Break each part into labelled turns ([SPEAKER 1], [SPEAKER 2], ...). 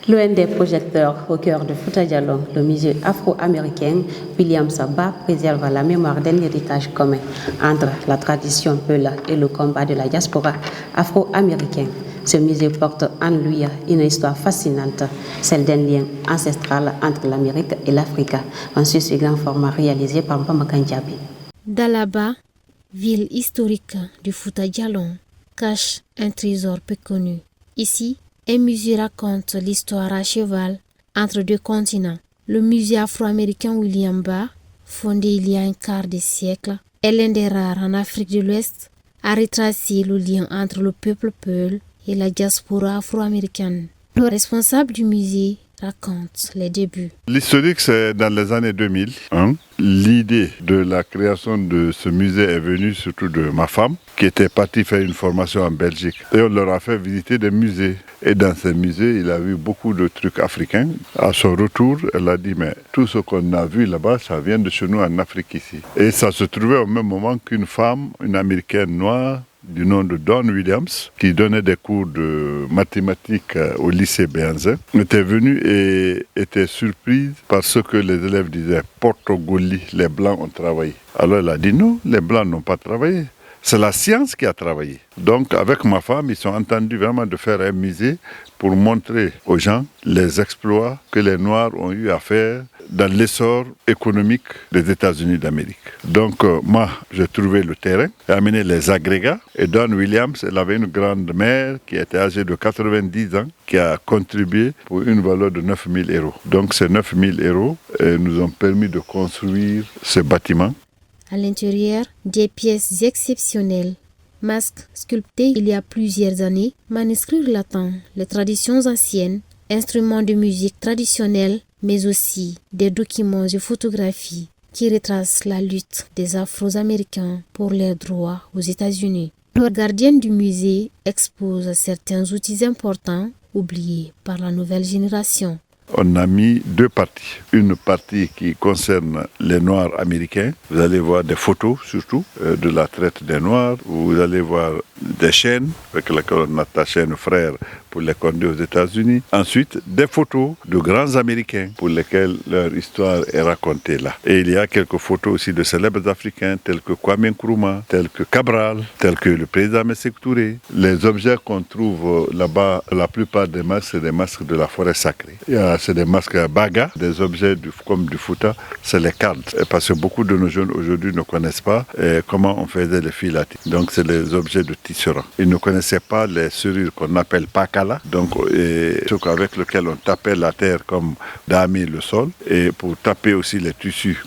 [SPEAKER 1] Loin des projecteurs au cœur de Fouta Djallon, le musée afro-américain William Saba préserve la mémoire d'un héritage commun entre la tradition peul et le combat de la diaspora afro-américaine. Ce musée porte en lui une histoire fascinante, celle d'un lien ancestral entre l'Amérique et l'Afrique, en ce grand format réalisé par Bamakan Diaby.
[SPEAKER 2] Dalaba, ville historique du Fouta Djallon, cache un trésor peu connu. Ici, un musée raconte l'histoire à cheval entre deux continents. Le musée afro-américain William Ba, fondé il y a un quart de siècle, est l'un des rares en Afrique de l'Ouest à retracer le lien entre le peuple peul et la diaspora afro-américaine. Le responsable du musée raconte les débuts.
[SPEAKER 3] L'historique, c'est dans les années 2000. L'idée de la création de ce musée est venue surtout de ma femme, qui était partie faire une formation en Belgique. Et on leur a fait visiter des musées. Et dans ces musées, il a vu beaucoup de trucs africains. À son retour, elle a dit, mais tout ce qu'on a vu là-bas, ça vient de chez nous en Afrique ici. Et ça se trouvait au même moment qu'une femme, une américaine noire, du nom de Dawn Williams, qui donnait des cours de mathématiques au lycée Béanzin, était venue et était surprise par ce que les élèves disaient. Portogoli, les Blancs ont travaillé. Alors elle a dit non, les Blancs n'ont pas travaillé. C'est la science qui a travaillé. Donc avec ma femme, ils sont entendus vraiment de faire un musée pour montrer aux gens les exploits que les Noirs ont eu à faire dans l'essor économique des États-Unis d'Amérique. Donc moi, j'ai trouvé le terrain, j'ai amené les agrégats et Dawn Williams, elle avait une grande-mère qui était âgée de 90 ans, qui a contribué pour une valeur de 9 000 €. Donc ces 9 000 € nous ont permis de construire ce bâtiment.
[SPEAKER 2] À l'intérieur, des pièces exceptionnelles, masques sculptés il y a plusieurs années, manuscrits relatant les traditions anciennes, instruments de musique traditionnels, mais aussi des documents et photographies qui retracent la lutte des Afro-Américains pour leurs droits aux États-Unis. Le gardien du musée expose certains outils importants oubliés par la nouvelle génération.
[SPEAKER 3] On a mis deux parties. Une partie qui concerne les Noirs américains. Vous allez voir des photos surtout de la traite des Noirs. Vous allez voir des chaînes avec lesquelles on attachait nos frères pour les conduire aux États-Unis. Ensuite, des photos de grands Américains pour lesquels leur histoire est racontée là. Et il y a quelques photos aussi de célèbres Africains tels que Kwame Nkrumah, tels que Cabral, tels que le président Sékou Touré. Les objets qu'on trouve là-bas, la plupart des masques, c'est des masques de la forêt sacrée. C'est des masques Baga, des objets comme du Fouta, c'est les cartes. Parce que beaucoup de nos jeunes aujourd'hui ne connaissent pas comment on faisait les filatis. Donc c'est les objets de tisserand. Ils ne connaissaient pas les serrures qu'on appelle pakala, donc avec lequel on tapait la terre comme damer le sol, et pour taper aussi les tissus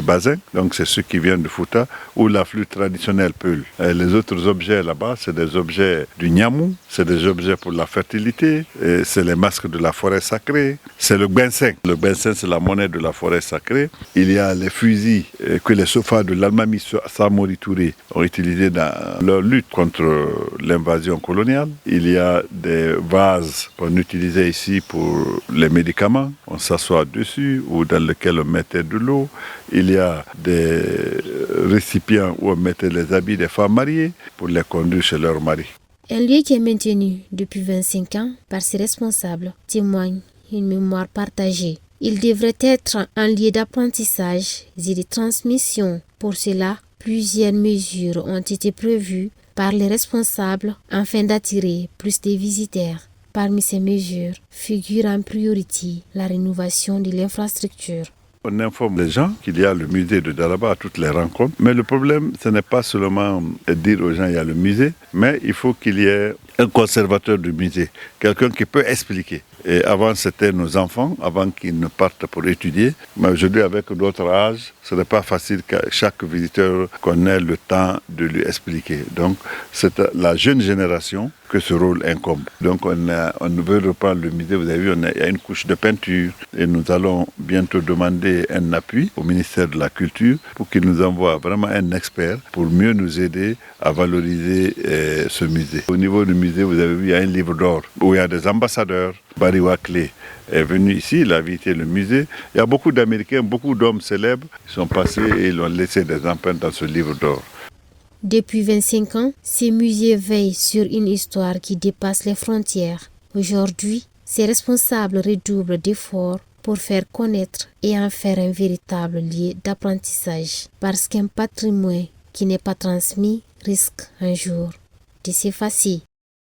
[SPEAKER 3] basins. Donc c'est ceux qui viennent du Fouta, ou la flûte traditionnelle peul. Les autres objets là-bas, c'est des objets du Nyamou, c'est des objets pour la fertilité, c'est les masques de la forêt sacrée. C'est le bensin. Le bensin, c'est la monnaie de la forêt sacrée. Il y a les fusils que les sofas de l'Almami Samori Touré ont utilisés dans leur lutte contre l'invasion coloniale. Il y a des vases qu'on utilisait ici pour les médicaments. On s'assoit dessus ou dans lesquels on mettait de l'eau. Il y a des récipients où on mettait les habits des femmes mariées pour les conduire chez leur mari.
[SPEAKER 2] Un lieu qui est maintenu depuis 25 ans par ses responsables témoigne une mémoire partagée. Il devrait être un lieu d'apprentissage et de transmission. Pour cela, plusieurs mesures ont été prévues par les responsables afin d'attirer plus de visiteurs. Parmi ces mesures figure en priorité la rénovation de l'infrastructure.
[SPEAKER 3] On informe les gens qu'il y a le musée de Dalaba à toutes les rencontres. Mais le problème, ce n'est pas seulement dire aux gens qu'il y a le musée, mais il faut qu'il y ait un conservateur du musée, quelqu'un qui peut expliquer. Et avant, c'était nos enfants, avant qu'ils ne partent pour étudier. Mais aujourd'hui, avec notre âge, ce n'est pas facile que chaque visiteur qu'on ait le temps de lui expliquer. Donc, c'est la jeune génération que ce rôle incombe. Donc, on veut reprendre le musée. Vous avez vu, il y a une couche de peinture. Et nous allons bientôt demander un appui au ministère de la Culture pour qu'il nous envoie vraiment un expert pour mieux nous aider à valoriser ce musée. Au niveau du musée, vous avez vu, il y a un livre d'or où il y a des ambassadeurs. Barry Wackley est venu ici, il a visité le musée. Il y a beaucoup d'Américains, beaucoup d'hommes célèbres qui sont passés et ils ont laissé des empreintes dans ce livre d'or.
[SPEAKER 2] Depuis 25 ans, ces musées veillent sur une histoire qui dépasse les frontières. Aujourd'hui, Ces responsables redoublent d'efforts pour faire connaître et en faire un véritable lieu d'apprentissage, parce qu'un patrimoine qui n'est pas transmis risque un jour de s'effacer.